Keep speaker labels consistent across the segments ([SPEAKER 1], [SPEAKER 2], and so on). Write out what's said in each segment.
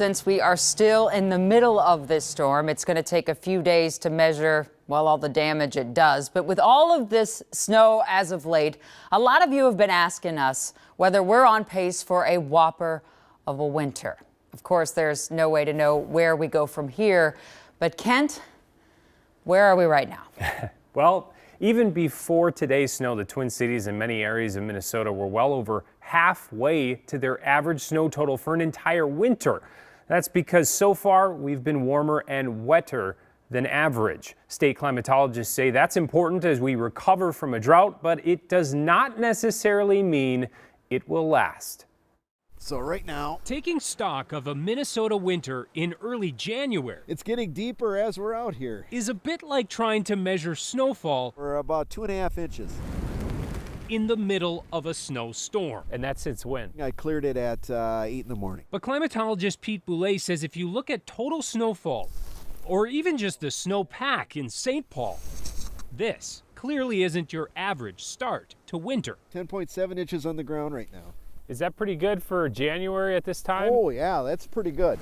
[SPEAKER 1] Since we are still in the middle of this storm, it's going to take a few days to measure, well, all the damage it does. But with all of this snow as of late, a lot of you have been asking us whether we're on pace for a whopper of a winter. Of course, there's no way to know where we go from here. But Kent, where are we right now?
[SPEAKER 2] Well, even before today's snow, the Twin Cities and many areas of Minnesota were well over halfway to their average snow total for an entire winter. That's because so far we've been warmer and wetter than average. State climatologists say that's important as we recover from a drought, but it does not necessarily mean it will last.
[SPEAKER 3] So right now,
[SPEAKER 4] taking stock of a Minnesota winter in early January,
[SPEAKER 3] it's getting deeper as we're out here.
[SPEAKER 4] Is a bit like trying to measure snowfall.
[SPEAKER 3] We're about 2.5 inches.
[SPEAKER 4] In the middle of a snowstorm.
[SPEAKER 2] And that's since when?
[SPEAKER 3] I cleared it at 8 in the morning.
[SPEAKER 4] But climatologist Pete Boulay says if you look at total snowfall, or even just the snowpack in St. Paul, this clearly isn't your average start to winter.
[SPEAKER 3] 10.7 inches on the ground right now.
[SPEAKER 2] Is that pretty good for January at this time?
[SPEAKER 3] Oh yeah, that's pretty good.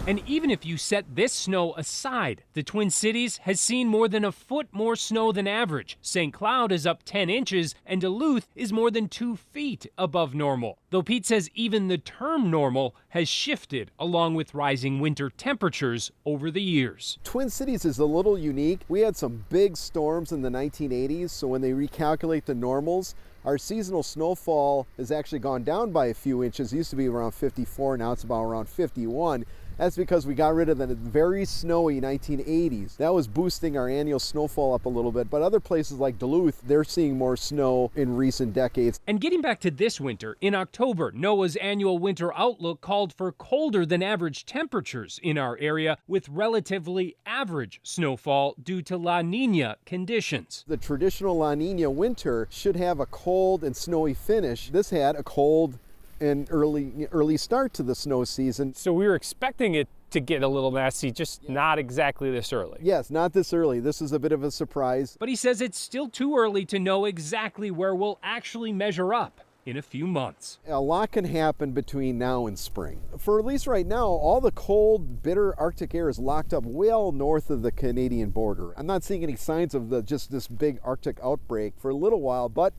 [SPEAKER 4] And even if you set this snow aside, the Twin Cities has seen more than a foot more snow than average. St. Cloud is up 10 inches and Duluth is more than 2 feet above normal. Though Pete says even the term normal has shifted along with rising winter temperatures over the years.
[SPEAKER 3] Twin Cities is a little unique. We had some big storms in the 1980s, so when they recalculate the normals, our seasonal snowfall has actually gone down by a few inches. It used to be around 54, now it's about around 51. That's because we got rid of the very snowy 1980s. That was boosting our annual snowfall up a little bit, but other places like Duluth, they're seeing more snow in recent decades.
[SPEAKER 4] And getting back to this winter, in October, NOAA's annual winter outlook called for colder than average temperatures in our area with relatively average snowfall due to La Nina conditions.
[SPEAKER 3] The traditional La Nina winter should have a cold and snowy finish. This had a cold and early start to the snow season.
[SPEAKER 2] So we were expecting it to get a little nasty, just not exactly this early.
[SPEAKER 3] Yes, not this early. This is a bit of a surprise.
[SPEAKER 4] But he says it's still too early to know exactly where we'll actually measure up in a few months.
[SPEAKER 3] A lot can happen between now and spring. For at least right now, all the cold, bitter Arctic air is locked up well north of the Canadian border. I'm not seeing any signs of just this big Arctic outbreak for a little while, but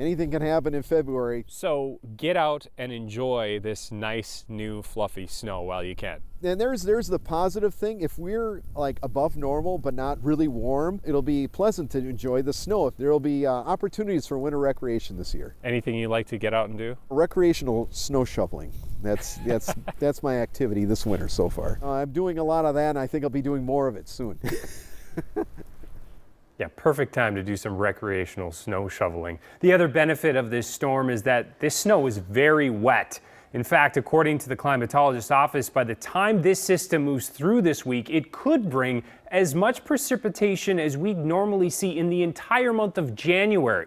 [SPEAKER 3] anything can happen in February.
[SPEAKER 2] So get out and enjoy this nice new fluffy snow while you can.
[SPEAKER 3] And there's the positive thing. If we're like above normal but not really warm, it'll be pleasant to enjoy the snow. There will be opportunities for winter recreation this year.
[SPEAKER 2] Anything you like to get out and do?
[SPEAKER 3] Recreational snow shoveling. That's my activity this winter so far. I'm doing a lot of that, and I think I'll be doing more of it soon.
[SPEAKER 2] Yeah, perfect time to do some recreational snow shoveling. The other benefit of this storm is that this snow is very wet. In fact, according to the climatologist's office, by the time this system moves through this week, it could bring as much precipitation as we normally see in the entire month of January.